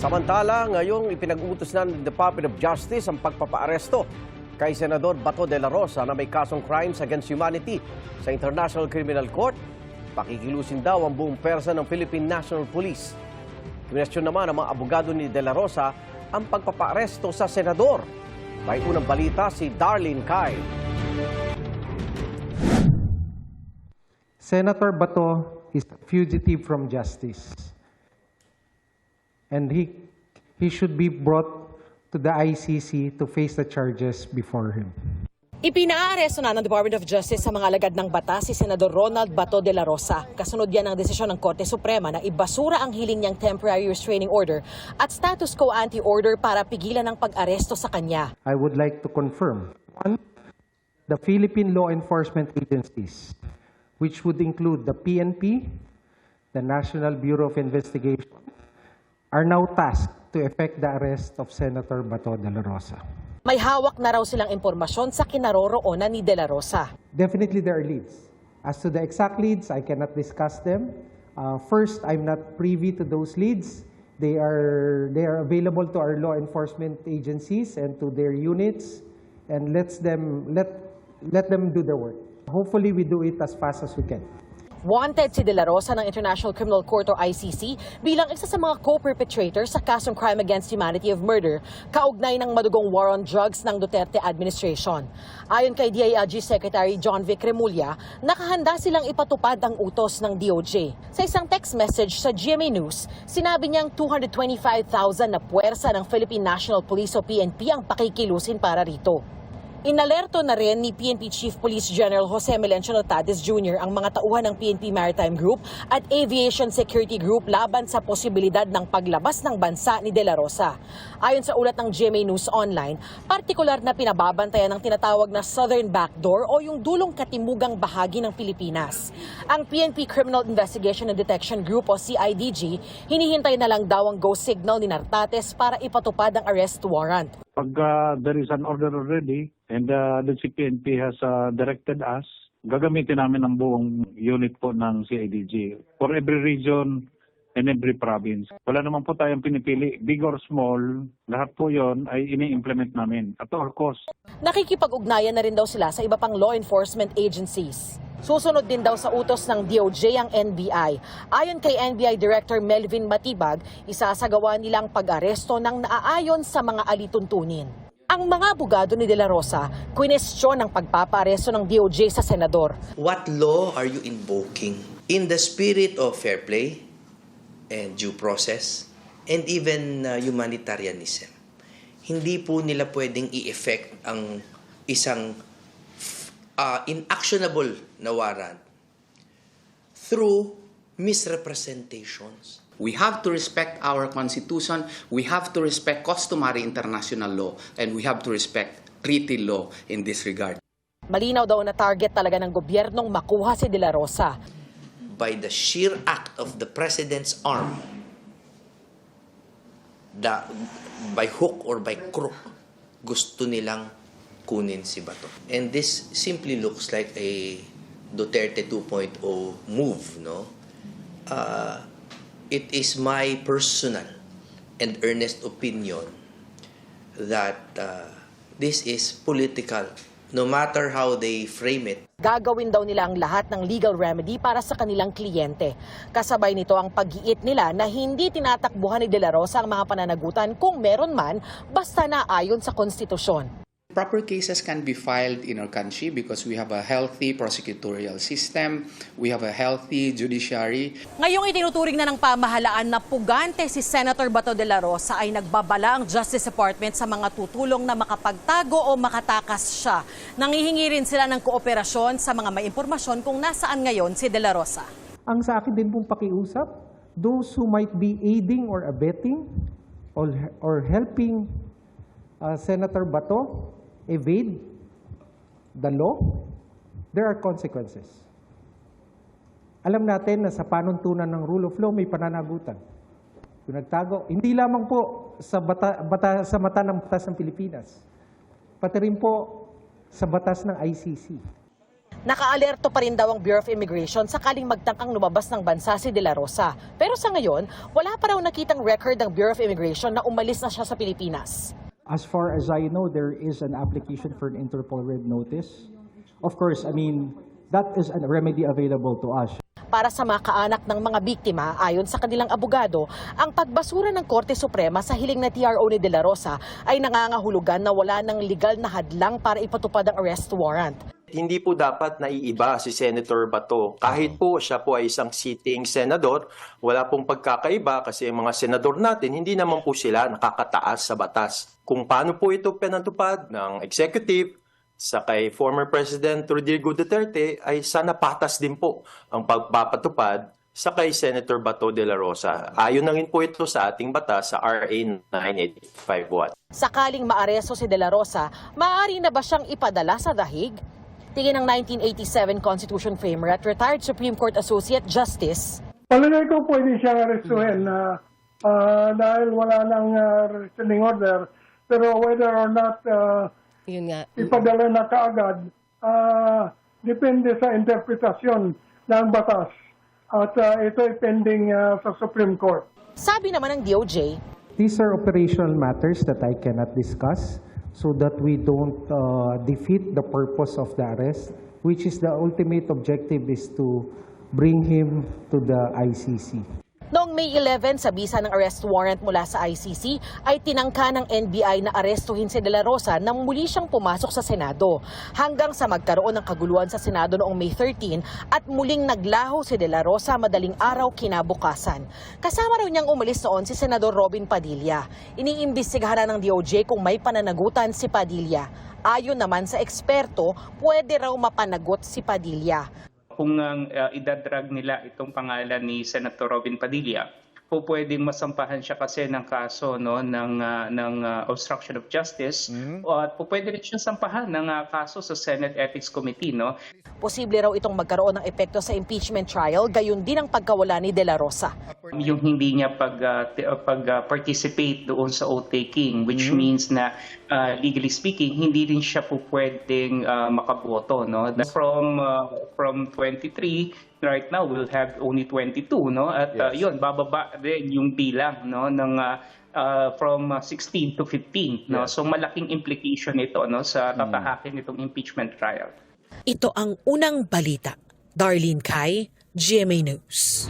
Samantala, ngayong ipinag-uutos na ng Department of Justice ang pagpapaaresto kay Senador Bato de la Rosa na may kasong crimes against humanity sa International Criminal Court. Pakikilusin daw ang buong persa ng Philippine National Police. Kinwestiyon naman ng mga abogado ni de la Rosa ang pagpapaaresto sa senador. May unang balita si Darlene Kai. Senator Bato is a fugitive from justice. And he should be brought to the ICC to face the charges before him. Ipinaaresto na ng Department of Justice sa mga alagad ng batas si Senador Ronald Bato de la Rosa. Kasunod yan ang desisyon ng Korte Suprema na ibasura ang hiling niyang temporary restraining order at status quo ante order para pigilan ang pag-aresto sa kanya. I would like to confirm, one, the Philippine law enforcement agencies, which would include the PNP, the National Bureau of Investigation, are now tasked to effect the arrest of Senator Bato de la Rosa. May hawak na raw silang impormasyon sa kinaroroonan ni de la Rosa. Definitely there are leads. As to the exact leads, I cannot discuss them. First, I'm not privy to those leads. They are available to our law enforcement agencies and to their units, and let them do their work. Hopefully, we do it as fast as we can. Wanted si de la Rosa ng International Criminal Court o ICC bilang isa sa mga co-perpetrators sa kasong crime against humanity of murder kaugnay ng madugong war on drugs ng Duterte administration. Ayon kay DILG Secretary John Vic Remulla, nakahanda silang ipatupad ang utos ng DOJ. Sa isang text message sa GMA News, sinabi niyang 225,000 na puwersa ng Philippine National Police o PNP ang pakikilusin para rito. Inalerto na rin ni PNP Chief Police General Jose Melencio Notades Jr. ang mga tauhan ng PNP Maritime Group at Aviation Security Group laban sa posibilidad ng paglabas ng bansa ni de la Rosa. Ayon sa ulat ng GMA News Online, partikular na pinababantayan ng tinatawag na Southern Backdoor o yung dulong katimugang bahagi ng Pilipinas. Ang PNP Criminal Investigation and Detection Group o CIDG, hinihintay na lang daw ang go signal ni Nartates para ipatupad ang arrest warrant. Pag there is an order already and the CPNP has directed us, gagamitin namin ang buong unit po ng CIDG for every region and every province. Wala naman po tayong pinipili, big or small, lahat po yon ay ini-implement namin at all cost. Nakikipag-ugnayan na rin daw sila sa iba pang law enforcement agencies. Susunod din daw sa utos ng DOJ ang NBI. Ayon kay NBI Director Melvin Matibag, isasagawa nilang pag-aresto ng naaayon sa mga alituntunin. Ang mga abogado ni de la Rosa, kwinestyon ang pagpapaaresto ng DOJ sa senador. What law are you invoking? In the spirit of fair play and due process and even humanitarianism. Hindi po nila pwedeng i-effect ang isang inactionable na warrant through misrepresentations. We have to respect our Constitution, we have to respect customary international law, and we have to respect treaty law in this regard. Malinaw daw na target talaga ng gobyernong makuha si de la Rosa. By the sheer act of the President's arm, by hook or by crook, gusto nilang kunin si Bato. And this simply looks like a Duterte 2.0 move, no? It is my personal and earnest opinion that this is political, no matter how they frame it. Gagawin daw nila ang lahat ng legal remedy para sa kanilang kliyente. Kasabay nito ang pag-iit nila na hindi tinatakbuhan ni de la Rosa ang mga pananagutan kung meron man, basta na ayon sa konstitusyon. Proper cases can be filed in our country because we have a healthy prosecutorial system, we have a healthy judiciary. Ngayong itinuturing na ng pamahalaan na pugante si Senator Bato de la Rosa ay nagbabala ang Justice Department sa mga tutulong na makapagtago o makatakas siya. Nangihingi rin sila ng kooperasyon sa mga may impormasyon kung nasaan ngayon si de la Rosa. Ang sa akin din pong pakiusap, those who might be aiding or abetting or helping Senator Bato evade the law, there are consequences. Alam natin na sa panuntunan ng rule of law may pananagutan. Kung nagtago, hindi lamang po sa mata ng batas ng Pilipinas, pati rin po sa batas ng ICC. Nakaalerto pa rin daw ang Bureau of Immigration sakaling magtangkang lumabas ng bansa si De La Rosa. Pero sa ngayon, wala pa raw nakitang record ng Bureau of Immigration na umalis na siya sa Pilipinas. As far as I know, there is an application for an Interpol Red Notice. Of course, I mean, that is a remedy available to us. Para sa mga kaanak ng mga biktima, ayon sa kanilang abogado, ang pagbasura ng Korte Suprema sa hiling na TRO ni De La Rosa ay nangangahulugan na wala ng legal na hadlang para ipatupad ang arrest warrant. Hindi po dapat naiiba si Senator Bato. Kahit po siya po ay isang sitting senador, wala pong pagkakaiba kasi ang mga senador natin, hindi naman po sila nakakataas sa batas. Kung paano po ito pinatupad ng executive sa kay former President Rodrigo Duterte, ay sana patas din po ang pagpapatupad sa kay Senator Bato de la Rosa. Ayon na rin po ito sa ating batas sa RA 9851. Sakaling maaresto si De La Rosa, maaari na ba siyang ipadala sa dahig? Tingin ng 1987 Constitution framer at retired Supreme Court Associate Justice. Palagay ko pwede siyang arestuhin dahil wala nang restraining order. Pero whether or not Yun nga. ipadala na kaagad, depende sa interpretasyon ng batas. At ito ay pending sa Supreme Court. Sabi naman ng DOJ, These are operational matters that I cannot discuss so that we don't defeat the purpose of the arrest, which is the ultimate objective is to bring him to the ICC. noong May 11 sa bisa ng arrest warrant mula sa ICC ay tinangka ng NBI na arestuhin si De La Rosa nang muli siyang pumasok sa Senado. Hanggang sa magkaroon ng kaguluhan sa Senado noong May 13 at muling naglaho si De La Rosa madaling araw kinabukasan. Kasama raw niyang umalis noon si Senador Robin Padilla. Iniimbestigahan na ng DOJ kung may pananagutan si Padilla. Ayon naman sa eksperto, pwede raw mapanagot si Padilla. Kung idadrag nila itong pangalan ni Senator Robin Padilla, po pwedeng masampahan siya kasi ng kaso ng obstruction of justice at po pwede rin siya sampahan ng kaso sa Senate Ethics Committee. Posible raw itong magkaroon ng epekto sa impeachment trial, gayon din ang pagkawala ni De La Rosa. Yung hindi niya pag-participate doon sa oath-taking, which means na legally speaking, hindi rin siya po pwedeng makaboto. From 23, right now we'll have only 22. At yun, bababa rin yung bilang from 16 to 15. So malaking implication ito sa tatahakin itong impeachment trial. Ito ang unang balita. Darlene Kai, GMA News.